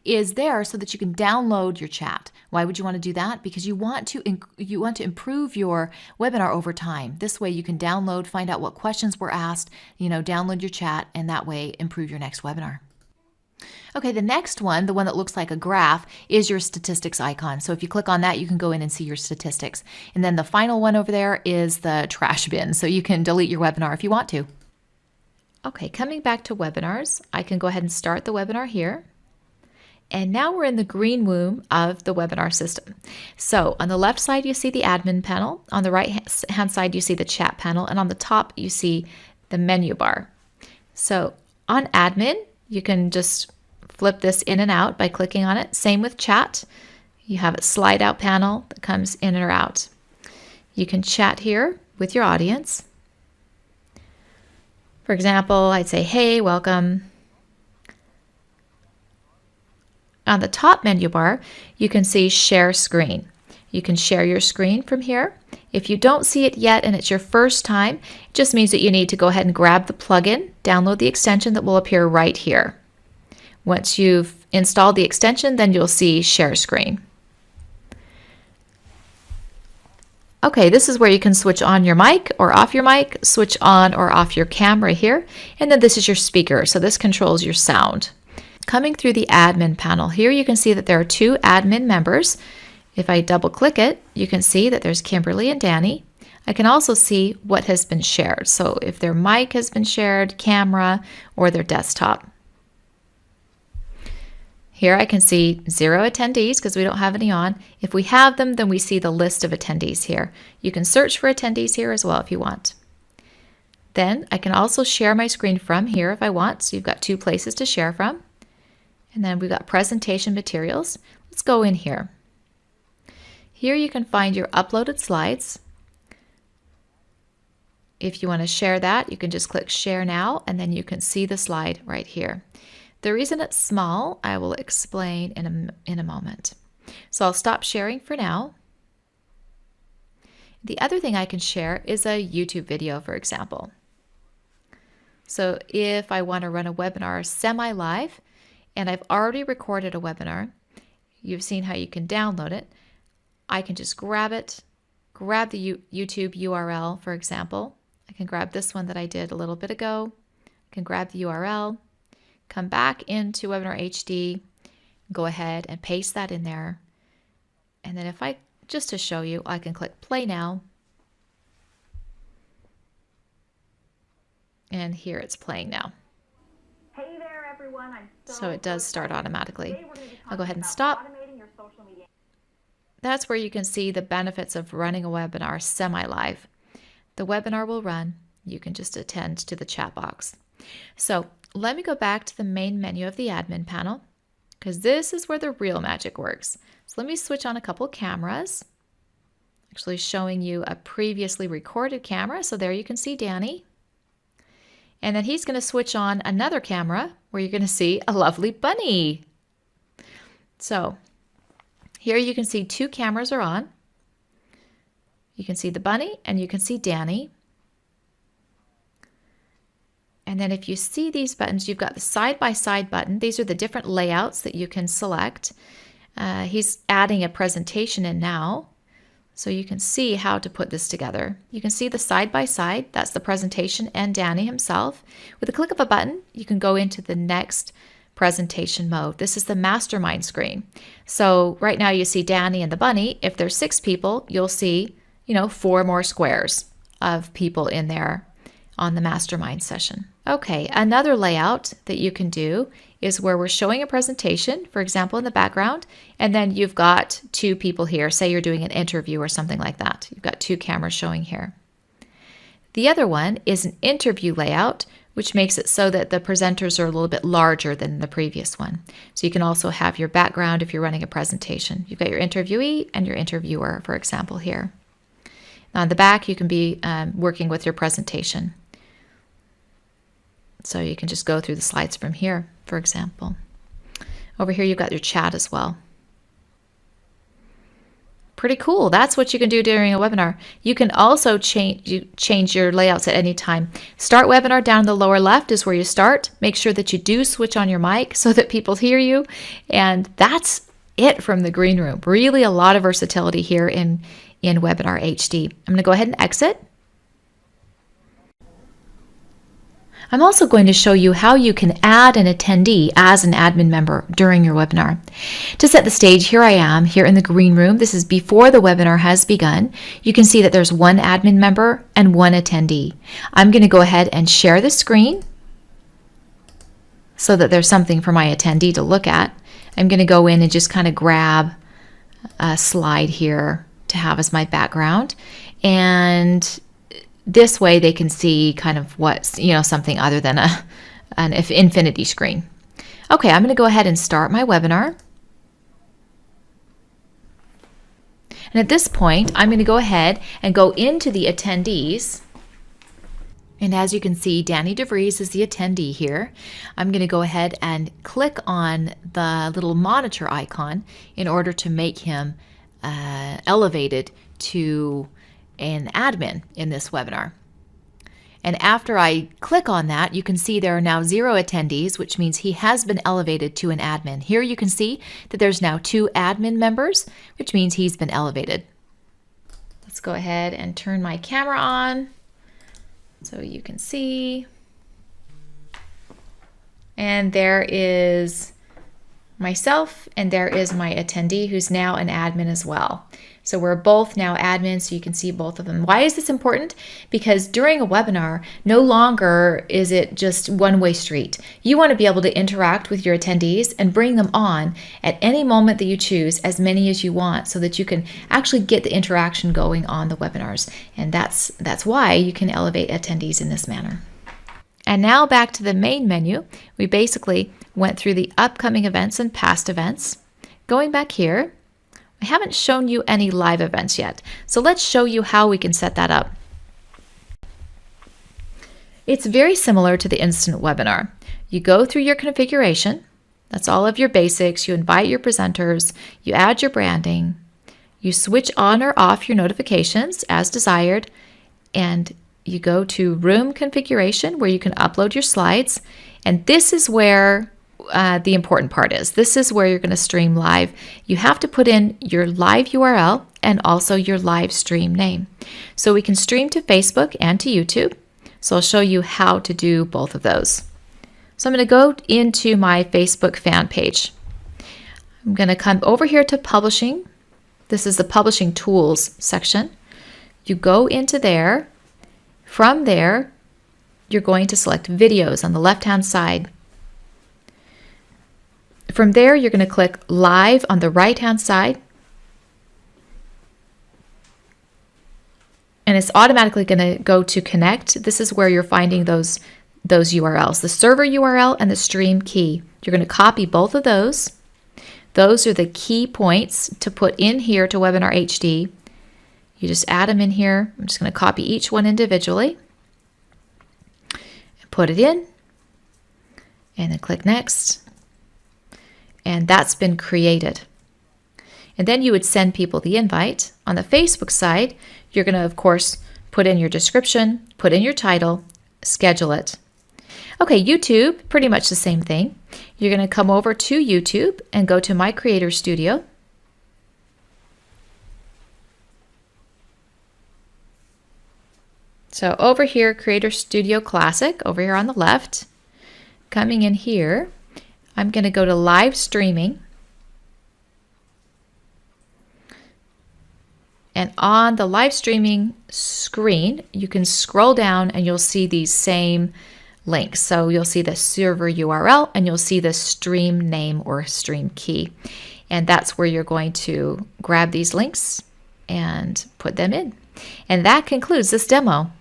is there so that you can download your chat. Why would you want to do that? Because you want to improve your webinar over time. This way you can download, find out what questions were asked, download your chat, and that way improve your next webinar. Okay, the next one, the one that looks like a graph, is your statistics icon. So if you click on that, you can go in and see your statistics. And then the final one over there is the trash bin. So you can delete your webinar if you want to. Okay, coming back to webinars, I can go ahead and start the webinar here. And now we're in the green room of the webinar system. So on the left side, you see the admin panel. On the right hand side, you see the chat panel. And on the top, you see the menu bar. So on admin, you can just flip this in and out by clicking on it. Same with chat. You have a slide out panel that comes in or out. You can chat here with your audience. For example, I'd say, hey, welcome. On the top menu bar, you can see share screen. You can share your screen from here. If you don't see it yet and it's your first time, it just means that you need to go ahead and grab the plugin, download the extension that will appear right here. Once you've installed the extension, then you'll see share screen. Okay, this is where you can switch on your mic or off your mic, switch on or off your camera here, and then this is your speaker, so this controls your sound. Coming through the admin panel, here you can see that there are two admin members. If I double click it, you can see that there's Kimberly and Danny. I can also see what has been shared, so if their mic has been shared, camera, or their desktop. Here I can see 0 attendees because we don't have any on. If we have them, then we see the list of attendees here. You can search for attendees here as well if you want. Then I can also share my screen from here if I want. So you've got two places to share from. And then we've got presentation materials. Let's go in here. Here you can find your uploaded slides. If you want to share that, you can just click share now, and then you can see the slide right here. The reason it's small, I will explain in a moment. So I'll stop sharing for now. The other thing I can share is a YouTube video, for example. So if I want to run a webinar semi-live, and I've already recorded a webinar, you've seen how you can download it. I can just grab it, grab the YouTube URL, for example. I can grab this one that I did a little bit ago. I can grab the URL. Come back into WebinarHD, go ahead and paste that in there. And then if I, just to show you, I can click play now. And here it's playing now. Hey there, everyone. So it does start automatically. I'll go ahead and stop. That's where you can see the benefits of running a webinar semi-live. The webinar will run. You can just attend to the chat box. So let me go back to the main menu of the admin panel because this is where the real magic works. So let me switch on a couple cameras, actually showing you a previously recorded camera. So there you can see Danny. And then he's going to switch on another camera where you're going to see a lovely bunny. So here you can see two cameras are on. You can see the bunny and you can see Danny. And then if you see these buttons, you've got the side-by-side button. These are the different layouts that you can select. He's adding a presentation in now, so you can see how to put this together. You can see the side-by-side, that's the presentation and Danny himself. With a click of a button, you can go into the next presentation mode. This is the mastermind screen. So right now you see Danny and the bunny. If there's 6 people, you'll see, 4 more squares of people in there on the mastermind session. Okay, another layout that you can do is where we're showing a presentation, for example, in the background, and then you've got 2 people here. Say you're doing an interview or something like that. You've got 2 cameras showing here. The other one is an interview layout, which makes it so that the presenters are a little bit larger than the previous one. So you can also have your background if you're running a presentation. You've got your interviewee and your interviewer, for example, here. Now on the back, you can be working with your presentation. So you can just go through the slides from here, for example. Over here, you've got your chat as well. Pretty cool. That's what you can do during a webinar. You can also change your layouts at any time. Start webinar down in the lower left is where you start. Make sure that you do switch on your mic so that people hear you. And that's it from the green room. Really a lot of versatility here in WebinarHD. I'm going to go ahead and exit. I'm also going to show you how you can add an attendee as an admin member during your webinar. To set the stage, here I am here in the green room. This is before the webinar has begun. You can see that there's one admin member and one attendee. I'm going to go ahead and share the screen so that there's something for my attendee to look at. I'm going to go in and just kind of grab a slide here to have as my background, and this way they can see kind of what's, something other than an infinity screen. Okay, I'm going to go ahead and start my webinar. And at this point, I'm going to go ahead and go into the attendees. And as you can see, Danny DeVries is the attendee here. I'm going to go ahead and click on the little monitor icon in order to make him elevated to an admin in this webinar. And after I click on that, you can see there are now 0 attendees, which means he has been elevated to an admin. Here you can see that there's now 2 admin members, which means he's been elevated. Let's go ahead and turn my camera on so you can see. And there is myself, and there is my attendee who's now an admin as well. So we're both now admins, so you can see both of them. Why is this important? Because during a webinar, no longer is it just one-way street. You want to be able to interact with your attendees and bring them on at any moment that you choose, as many as you want, so that you can actually get the interaction going on the webinars. And that's why you can elevate attendees in this manner. And now back to the main menu. We basically went through the upcoming events and past events. Going back here, I haven't shown you any live events yet, so let's show you how we can set that up. It's very similar to the instant webinar. You go through your configuration, that's all of your basics, you invite your presenters, you add your branding, you switch on or off your notifications as desired, and you go to room configuration where you can upload your slides, and this is where the important part is. This is where you're going to stream live. You have to put in your live URL and also your live stream name. So we can stream to Facebook and to YouTube. So I'll show you how to do both of those. So I'm going to go into my Facebook fan page. I'm going to come over here to publishing. This is the publishing tools section. You go into there. From there, you're going to select videos on the left-hand side. From there, you're going to click live on the right-hand side. And it's automatically going to go to connect. This is where you're finding those URLs, the server URL and the stream key. You're going to copy both of those. Those are the key points to put in here to WebinarHD. You just add them in here. I'm just going to copy each one individually and put it in, and then click next. And that's been created. And then you would send people the invite. On the Facebook side, you're going to, of course, put in your description, put in your title, schedule it. Okay, YouTube, pretty much the same thing. You're going to come over to YouTube and go to My Creator Studio. So over here, Creator Studio Classic, over here on the left. Coming in here, I'm going to go to live streaming. And on the live streaming screen, you can scroll down and you'll see these same links. So you'll see the server URL and you'll see the stream name or stream key. And that's where you're going to grab these links and put them in. And that concludes this demo.